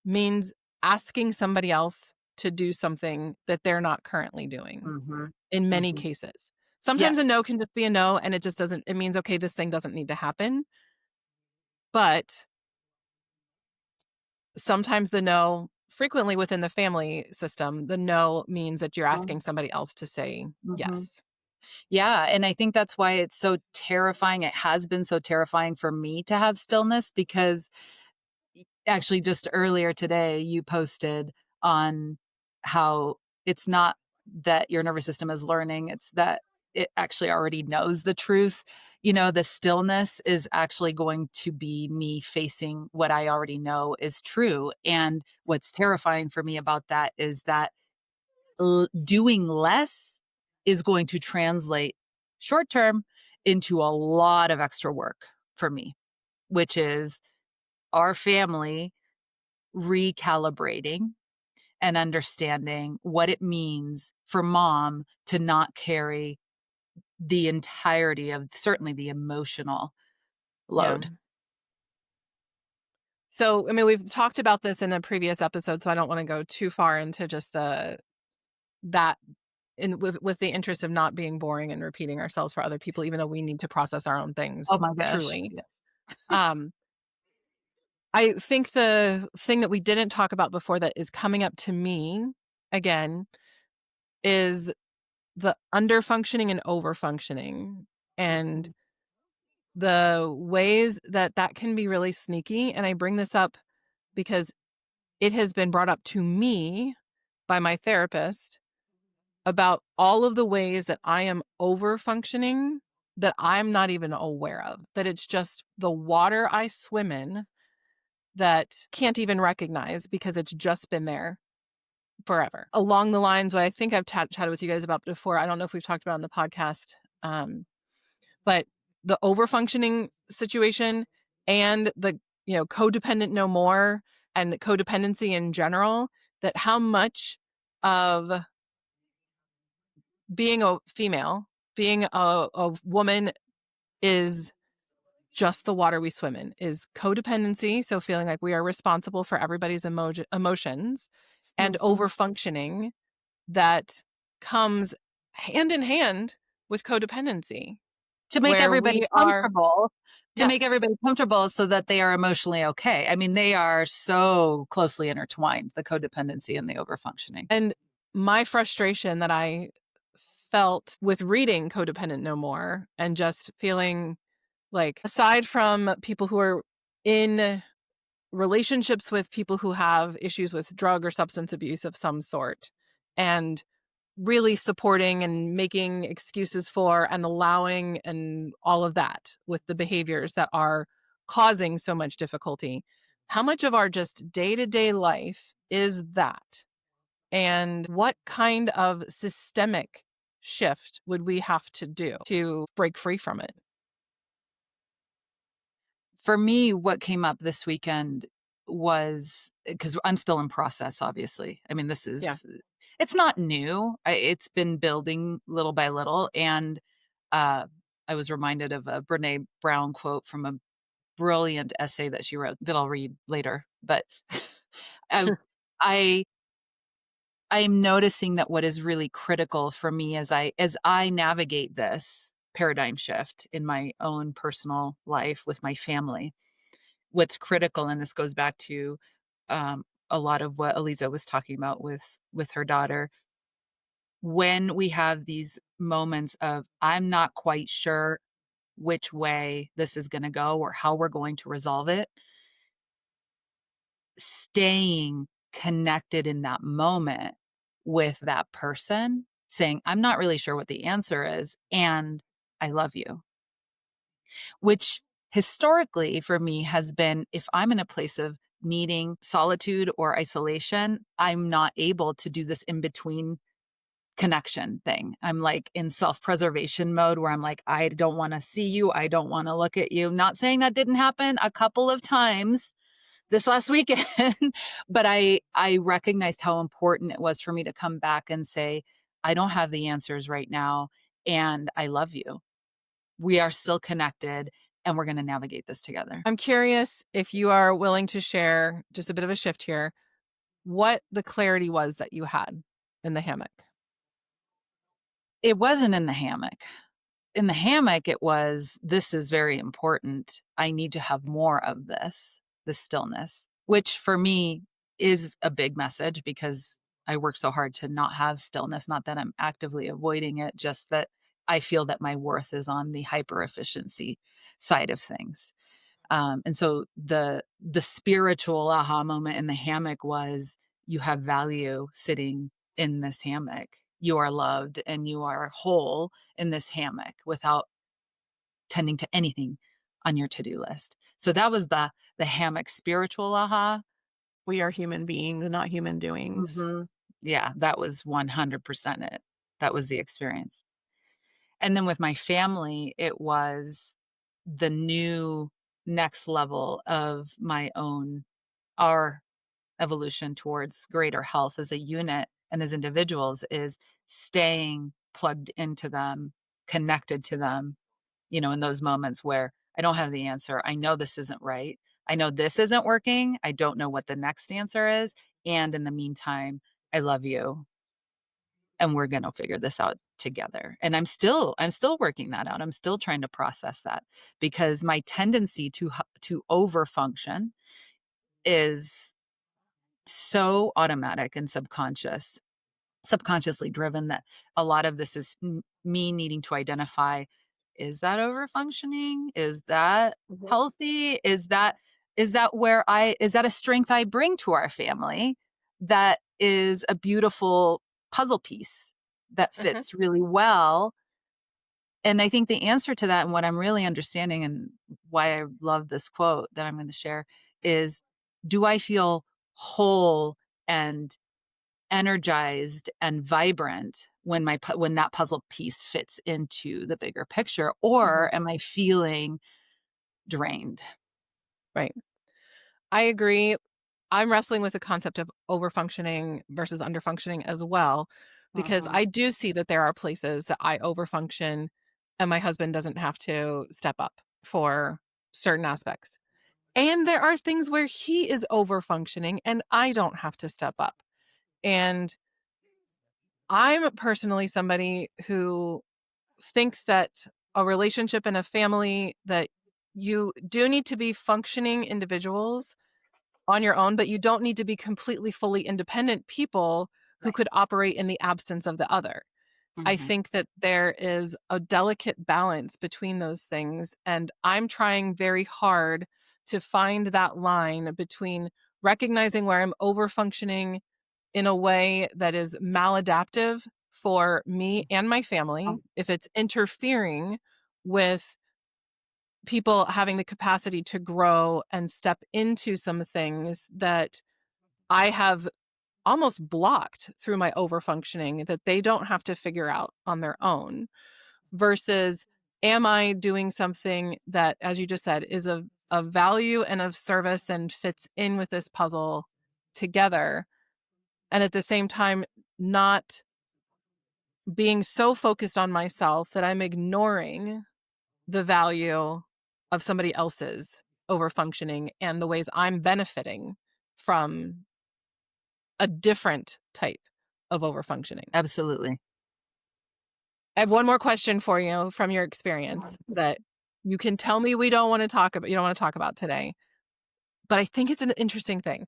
means asking somebody else to do something that they're not currently doing in many cases. Sometimes a Yes. no can just be a no, and it means, okay, this thing doesn't need to happen. But sometimes frequently within the family system, the no means that you're asking somebody else to say Mhm. yes. Yeah, and I think that's why it's so terrifying. It has been so terrifying for me to have stillness because actually just earlier today you posted on how it's not that your nervous system is learning, it's that it actually already knows the truth. The stillness is actually going to be me facing what I already know is true. And what's terrifying for me about that is that doing less is going to translate short term into a lot of extra work for me, which is our family recalibrating and understanding what it means for mom to not carry the entirety of certainly the emotional Yeah. load. So, I mean, we've talked about this in a previous episode, so I don't want to go too far into just that with the interest of not being boring and repeating ourselves for other people, even though we need to process our own Oh things my gosh. truly. Yes. Um, I think the thing that we didn't talk about before that is coming up to me again is the under-functioning and over-functioning, and the ways that can be really sneaky. And I bring this up because it has been brought up to me by my therapist about all of the ways that I am over-functioning that I'm not even aware of, that it's just the water I swim in that can't even recognize because it's just been there forever. Along the lines what I think I've chatted with you guys about before, I don't know if we've talked about on the podcast, but the over-functioning situation and the codependent no more and the codependency in general, that how much of being a female, being a woman is just the water we swim in, is codependency. So feeling like we are responsible for everybody's emotions, and Mhm. over functioning that comes hand in hand with codependency, To make where everybody we are, comfortable, yes. so that they are emotionally okay. I mean, they are so closely intertwined, the codependency and the overfunctioning. And my frustration that I felt with reading Codependent No More and just feeling like, aside from people who are in relationships with people who have issues with drug or substance abuse of some sort, and really supporting and making excuses for and allowing and all of that with the behaviors that are causing so much difficulty, how much of our just day-to-day life is that? And what kind of systemic shift would we have to do to break free from it? For me, what came up this weekend was because I'm still in process, obviously. I mean, Yeah. it's not new. It's been building little by little. And uh, I was reminded of a Brene Brown quote from a brilliant essay that she wrote that I'll read later. But I, I I'm noticing that what is really critical for me as I navigate this paradigm shift in my own personal life with my family, what's critical, and this goes back to a lot of what Eliza was talking about with her daughter, when we have these moments of I'm not quite sure which way this is going to go or how we're going to resolve it, staying connected in that moment with that person, saying, I'm not really sure what the answer is, and I love you. Which historically for me has been, if I'm in a place of needing solitude or isolation, I'm not able to do this in between connection thing. I'm like in self-preservation mode where I'm like, I don't want to see you. I don't want to look at you. Not saying that didn't happen a couple of times this last weekend, but I recognized how important it was for me to come back and say, I don't have the answers right now, and I love you. We are still connected, and we're going to navigate this together. I'm curious if you are willing to share, just a bit of a shift here, what the clarity was that you had in the hammock. It wasn't in the hammock. In the hammock, it was, this is very important. I need to have more of this stillness, which for me is a big message because I work so hard to not have stillness. Not that I'm actively avoiding it, just that I feel that my worth is on the hyper efficiency side of things. And so the spiritual aha moment in the hammock was, you have value sitting in this hammock. You are loved and you are whole in this hammock without tending to anything on your to-do list. So that was the hammock spiritual aha. We are human beings, not human doings. Mhm. Yeah, that was 100% it. That was the experience. And then with my family, it was the new next level of our evolution towards greater health as a unit and as individuals, is staying plugged into them, connected to them, in those moments where I don't have the answer. I know this isn't right. I know this isn't working. I don't know what the next answer is. And in the meantime, I love you and we're going to figure this out together. And I'm still working that out. I'm still trying to process that, because my tendency to overfunction is so automatic and subconsciously driven, that a lot of this is me needing to identify, is that overfunctioning? Is that Mhm. healthy? Is that a strength I bring to our family that is a beautiful puzzle piece that Mhm. fits really well? And I think the answer to that, and what I'm really understanding and why I love this quote that I'm going to share, is, do I feel whole and energized and vibrant when when that puzzle piece fits into the bigger picture, Mhm. or am I feeling drained? Right. I agree. I'm wrestling with the concept of overfunctioning versus underfunctioning as well, because Mhm. I do see that there are places that I overfunction and my husband doesn't have to step up for certain aspects. And there are things where he is overfunctioning and I don't have to step up. And I'm personally somebody who thinks that a relationship and a family, that you do need to be functioning individuals on your own, but you don't need to be completely fully independent people who Right. could operate in the absence of the other. I Mhm. think that there is a delicate balance between those things. And I'm trying very hard to find that line between recognizing where I'm over functioning in a way that is maladaptive for me and my family, Um, if it's interfering with people having the capacity to grow and step into some things that I have almost blocked through my overfunctioning, that they don't have to figure out on their own, versus, am I doing something that, as you just said, is of value and of service and fits in with this puzzle together, and at the same time not being so focused on myself that I'm ignoring the value of somebody else's over functioning and the ways I'm benefiting from a different type of over functioning. Absolutely. I have one more question for you from your experience that you can tell me you don't want to talk about today, but I think it's an interesting thing.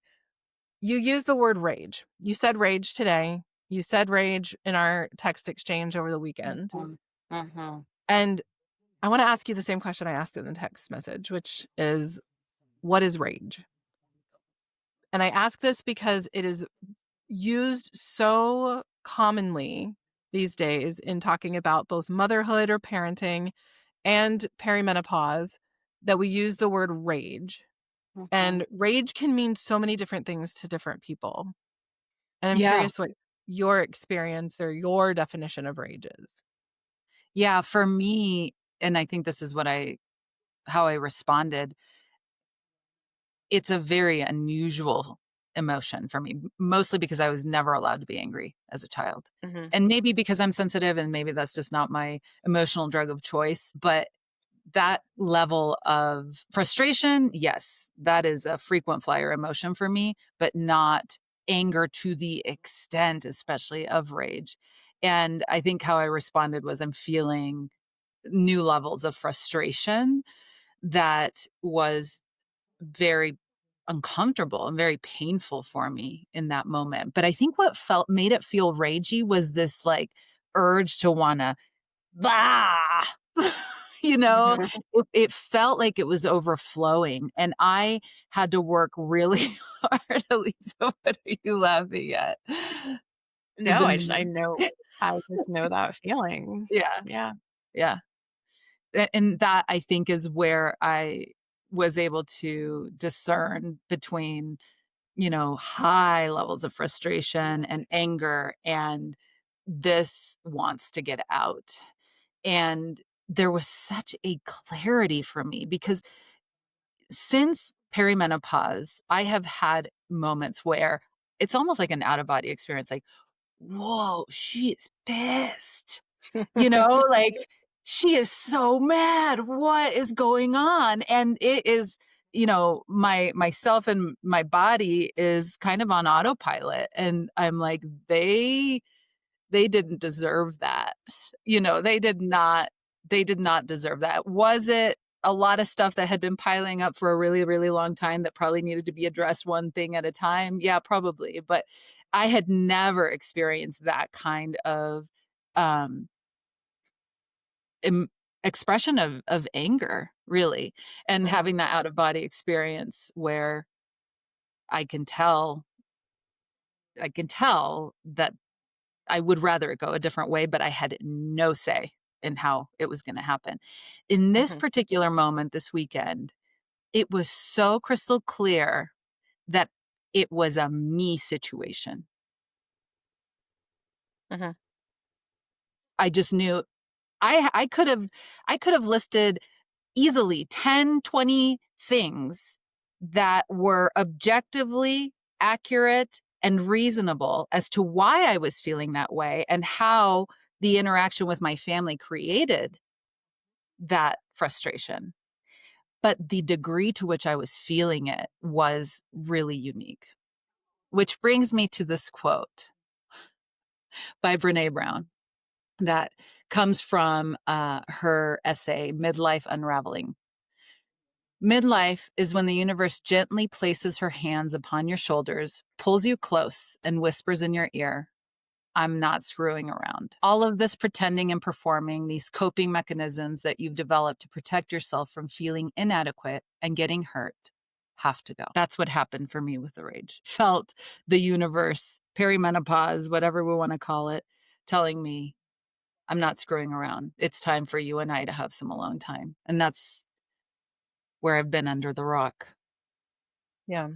You use the word rage. You said rage today. You said rage in our text exchange over the weekend. Mhm. Mhm. And I want to ask you the same question I asked in the text message, which is, what is rage? And I ask this because it is used so commonly these days in talking about both motherhood or parenting and perimenopause, that we use the word rage. Mhm. And rage can mean so many different things to different people. And I'm Yeah. curious what your experience or your definition of rage is. Yeah. For me, and I think this is how I responded, it's a very unusual emotion for me, mostly because I was never allowed to be angry as a child. Mhm. And maybe because I'm sensitive and maybe that's just not my emotional drug of choice, but that level of frustration, yes, that is a frequent flyer emotion for me, but not anger to the extent, especially of rage. And I think how I responded was I'm feeling new levels of frustration that was very uncomfortable and very painful for me in that moment. But I think what felt made it feel ragey was this like urge to wanna bah, you know? Mhm. It felt like it was overflowing, and I had to work really hard. Elisa, what are you laughing at? You've No, I been know I just know that feeling. Yeah, Yeah. yeah. And that I think is where I was able to discern between, high levels of frustration and anger, and this wants to get out. And there was such a clarity for me because since perimenopause, I have had moments where it's almost like an out of body experience, like, whoa, she is pissed. Like, she is so mad. What is going on? And it is, myself and my body is kind of on autopilot. And I'm like, they didn't deserve that. They did not deserve that. Was it a lot of stuff that had been piling up for a really, really long time that probably needed to be addressed one thing at a time? Yeah, probably. But I had never experienced that kind of um em- expression of anger, really, and Mhm. having that out of body experience where I can tell I can tell that I would rather it go a different way, but I had no say in how it was going to happen. In this Mhm. particular moment this weekend, it was so crystal clear that it was a me situation. Mhm. I just knew I could have listed easily 10, 20 things that were objectively accurate and reasonable as to why I was feeling that way and how the interaction with my family created that frustration. But the degree to which I was feeling it was really unique. Which brings me to this quote by Brene Brown that comes from her essay, Midlife Unraveling. Midlife is when the universe gently places her hands upon your shoulders, pulls you close, and whispers in your ear, I'm not screwing around. All of this pretending and performing, these coping mechanisms that you've developed to protect yourself from feeling inadequate and getting hurt have to go. That's what happened for me with the rage. Felt the universe, perimenopause, whatever we want to call it, telling me, I'm not screwing around. It's time for you and I to have some alone time. And that's where I've been under the rock. Yeah.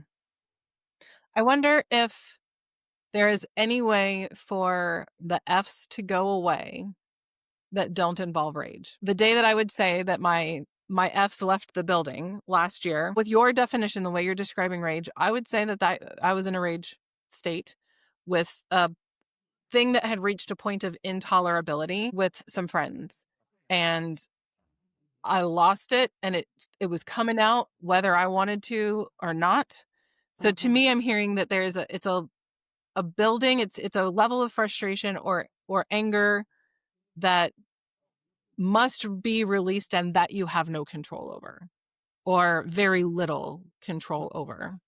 I wonder if there is any way for the F's to go away that don't involve rage. The day that I would say that my F's left the building last year, with your definition, the way you're describing rage, I would say that I was in a rage state with a thing that had reached a point of intolerability with some friends. And I lost it, and it was coming out whether I wanted to or not. So to Mhm. me, I'm hearing that it's a building, it's a level of frustration or anger that must be released and that you have no control over or very little control over.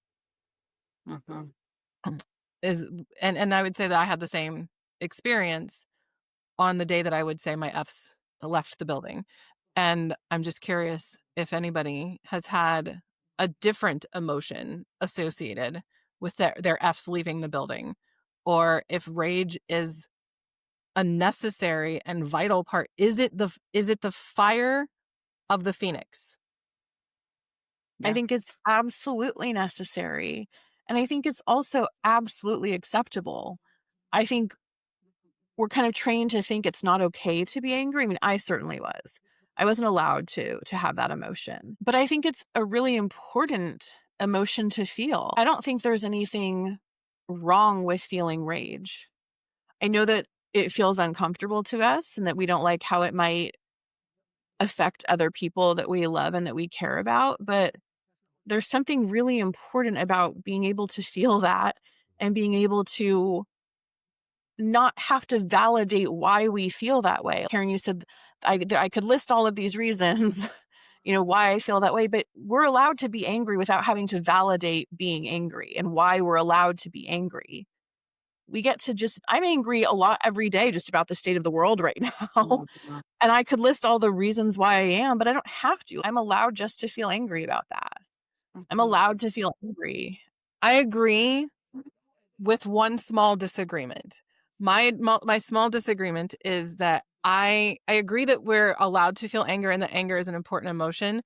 Mhm. Is and I would say that I had the same experience on the day that I would say my F's left the building. And I'm just curious if anybody has had a different emotion associated with their F's leaving the building, or if rage is a necessary and vital part. Is it the fire of the phoenix? I Yeah. think it's absolutely necessary, and I think it's also absolutely acceptable. I think we're kind of trained to think it's not okay to be angry. I mean, I certainly was. I wasn't allowed to have that emotion. But I think it's a really important emotion to feel. I don't think there's anything wrong with feeling rage. I know that it feels uncomfortable to us and that we don't like how it might affect other people that we love and that we care about, but there's something really important about being able to feel that and being able to not have to validate why we feel that way. Karen, you said I could list all of these reasons, why I feel that way, but we're allowed to be angry without having to validate being angry and why we're allowed to be angry. We get to I'm angry a lot every day just about the state of the world right now. Mhm. And I could list all the reasons why I am, but I don't have to. I'm allowed just to feel angry about that. I'm Mhm. allowed to feel angry. I agree with one small disagreement. My small disagreement is that I agree that we're allowed to feel anger and that anger is an important emotion.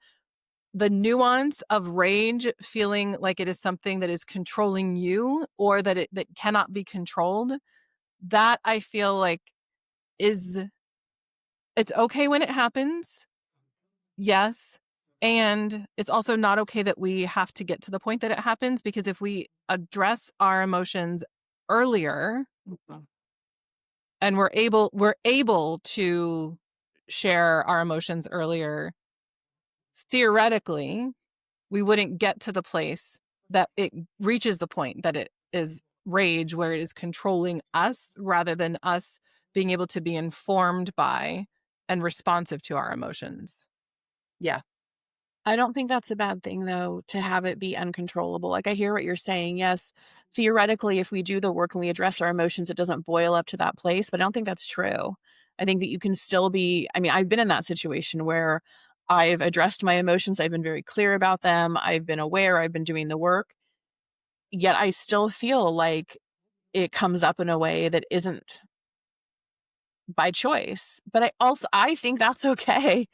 The nuance of rage feeling like it is something that is controlling you or that cannot be controlled, that I feel like it's okay when it happens. Yes. And it's also not okay that we have to get to the point that it happens, because if we address our emotions earlier Mhm. and we're able to share our emotions earlier, theoretically, we wouldn't get to the place that it reaches the point that it is rage, where it is controlling us rather than us being able to be informed by and responsive to our emotions. Yeah. I don't think that's a bad thing, though, to have it be uncontrollable. Like, I hear what you're saying. Yes, theoretically, if we do the work and we address our emotions, it doesn't boil up to that place, but I don't think that's true. I think that you can still I've been in that situation where I've addressed my emotions. I've been very clear about them. I've been aware. I've been doing the work. Yet I still feel like it comes up in a way that isn't by choice. But I think that's okay.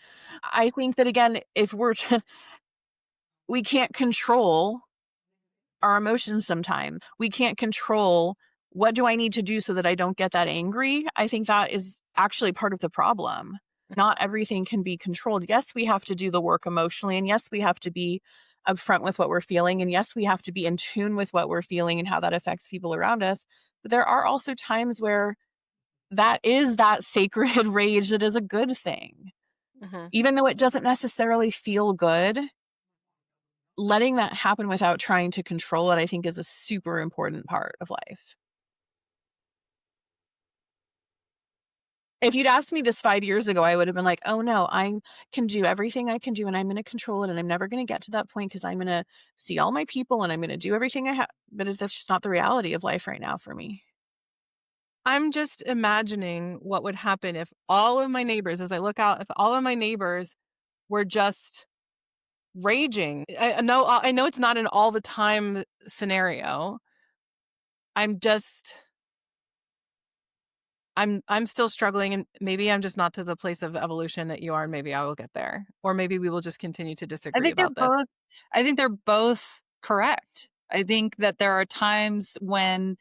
I think that, again, if we can't control our emotions sometimes. We can't control what do I need to do so that I don't get that angry. I think that is actually part of the problem. Not everything can be controlled. Yes, we have to do the work emotionally. And yes, we have to be upfront with what we're feeling. And yes, we have to be in tune with what we're feeling and how that affects people around us. But there are also times where that is that sacred rage that is a good thing. Mm-hmm. Even though it doesn't necessarily feel good, letting that happen without trying to control it, I think, is a super important part of life. If you'd asked me this 5 years ago, I would have been like, "Oh, no, I can do everything I can do, and I'm gonna control it, and I'm never gonna get to that point because I'm gonna see all my people, and I'm gonna do everything I have." But that's just not the reality of life right now for me. I'm just imagining what would happen if all of my neighbors, as I look out, if all of my neighbors were just raging. I know it's not an all the time scenario. I'm just I'm still struggling, and maybe I'm just not to the place of evolution that you are, and maybe I will get there. Or maybe we will just continue to I disagree think they're about this. both I think they're both correct. I think that there are times when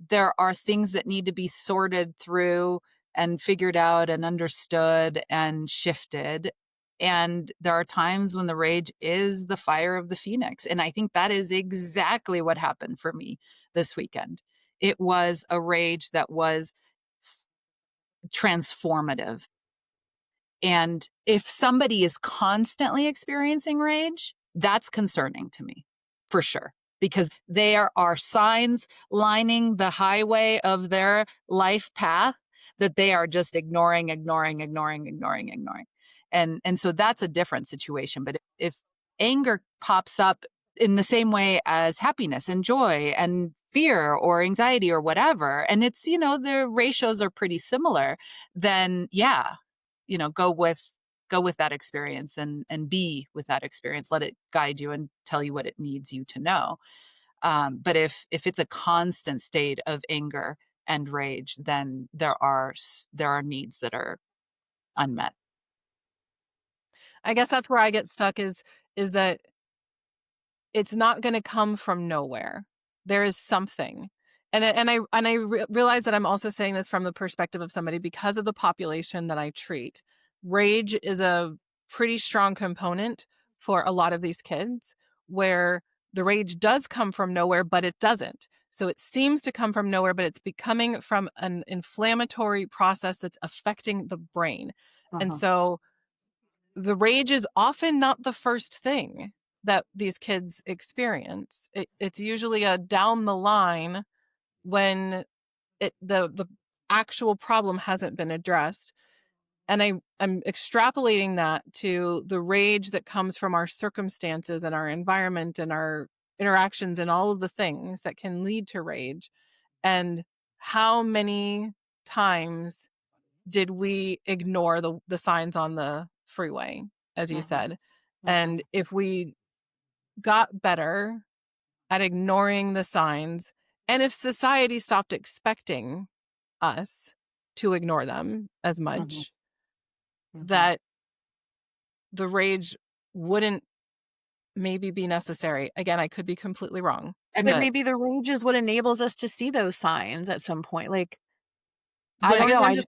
there are things that need to be sorted through and figured out and understood and shifted. And there are times when the rage is the fire of the phoenix. And I think that is exactly what happened for me this weekend. It was a rage that was transformative. And if somebody is constantly experiencing rage, that's concerning to me, for sure, because there are signs lining the highway of their life path that they are just ignoring, ignoring, ignoring, ignoring, ignoring. And so that's a different situation. But if anger pops up in the same way as happiness and joy and fear or anxiety or whatever, and it's, the ratios are pretty similar, then yeah, go with that experience and be with that experience. Let it guide you and tell you what it needs you to know. But if it's a constant state of anger and rage, then there are needs that are unmet. I guess that's where I get stuck, is that it's not going to come from nowhere. There is something. And I realize that I'm also saying this from the perspective of somebody, because of the population that I treat. Rage is a pretty strong component for a lot of these kids, where the rage does come from nowhere, but it doesn't. So it seems to come from nowhere, but it's becoming from an inflammatory process that's affecting the brain. And Uh-huh. so the rage is often not the first thing that these kids experience. It's usually a down the line, when the actual problem hasn't been addressed. And I'm extrapolating that to the rage that comes from our circumstances and our environment and our interactions and all of the things that can lead to rage. And how many times did we ignore the signs on the freeway, as you said? And if we got better at ignoring the signs, and if society stopped expecting us to ignore them as much, that the rage wouldn't maybe be necessary. Again, I could be completely wrong. But maybe the rage is what enables us to see those signs at some point. Like, I But don't know.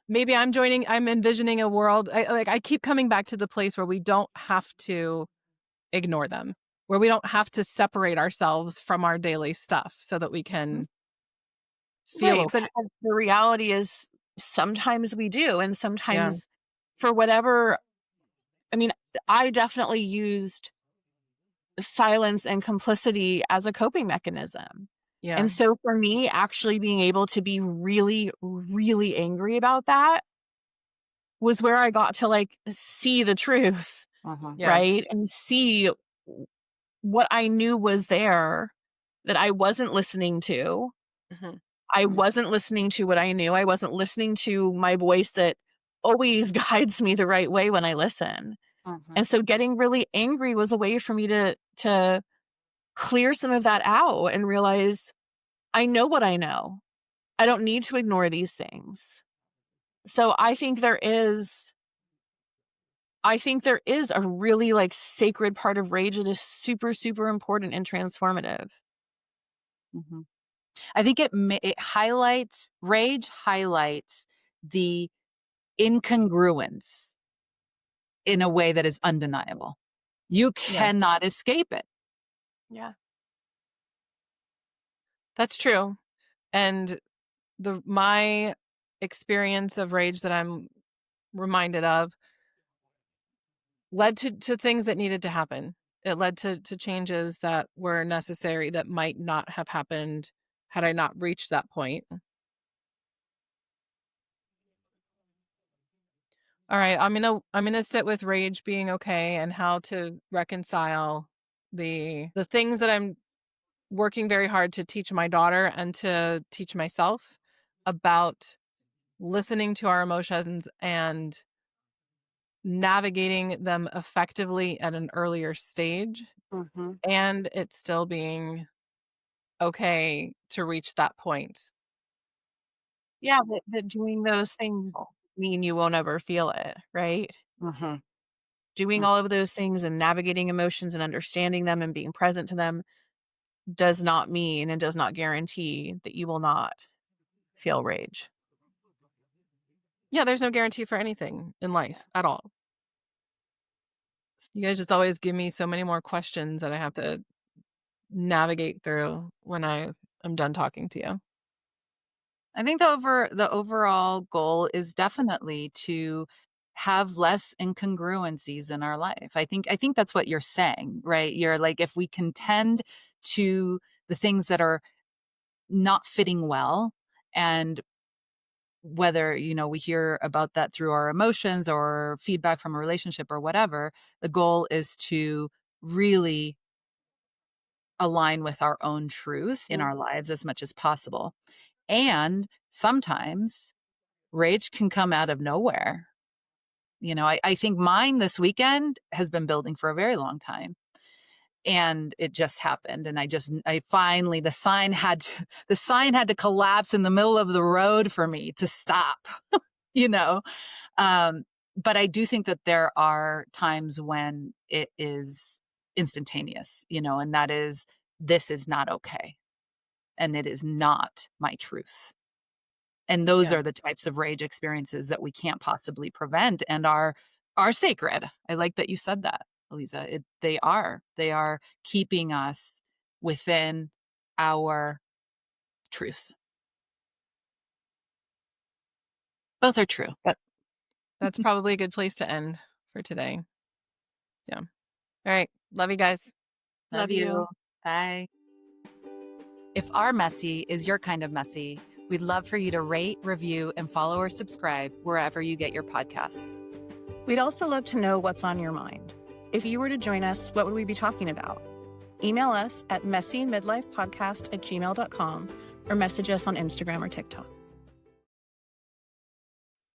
maybe I'm envisioning a world. I keep coming back to the place where we don't have to ignore them, where we don't have to separate ourselves from our daily stuff so that we can feel Right, okay. but the reality is sometimes we do, and Yeah. sometimes for whatever. I mean, I definitely used silence and complicity as a coping mechanism. Yeah. And so for me, actually being able to be really, really angry about that was where I got to like see the truth, Yeah. right? And see what I knew was there that I wasn't listening to. Mhm. I wasn't listening to what I knew. I wasn't listening to my voice that always guides me the right way when I listen. And so getting really angry was a way for me to clear some of that out and realize I know what I know. I don't need to ignore these things. So I think there is a really like sacred part of rage that is super, super important and transformative. I think it highlights rage highlights the incongruence in a way that is undeniable. You cannot escape it. Yeah. That's true. And my experience of rage that I'm reminded of led to things that needed to happen. It led to changes that were necessary that might not have happened had I not reached that point. All right, I'm gonna sit with rage being okay and how to reconcile the things that I'm working very hard to teach my daughter and to teach myself about listening to our emotions and navigating them effectively at an earlier stage, and it still being okay to reach that point. Yeah, that doing those things mean you won't ever feel it, right? Doing all of those things and navigating emotions and understanding them and being present to them does not mean and does not guarantee that you will not feel rage. Yeah, there's no guarantee for anything in life at all. You guys just always give me so many more questions that I have to navigate through when I am done talking to you. I think the overall goal is definitely to have less incongruencies in our life. I think that's what you're saying, right? You're like, if we can tend to the things that are not fitting well, and whether, we hear about that through our emotions or feedback from a relationship or whatever, the goal is to really align with our own truth in our lives as much as possible. And sometimes rage can come out of nowhere. I think mine this weekend has been building for a very long time. And it just happened. And I finally, the sign had to collapse in the middle of the road for me to stop, you know? But I do think that there are times when it is instantaneous, and that is, this is not okay. And it is not my truth. And those Yeah. are the types of rage experiences that we can't possibly prevent and are sacred. I like that you said that, Eliza. They are keeping us within our truth. Both are true. That's probably a good place to end for today. Yeah. All right. Love you guys. Love you. Bye. If our messy is your kind of messy, We'd love for you to rate, review, and follow or subscribe wherever you get your podcasts. We'd also love to know what's on your mind. If you were to join us, what would we be talking about? Email us at messymidlifepodcast@gmail.com or message us on Instagram or TikTok.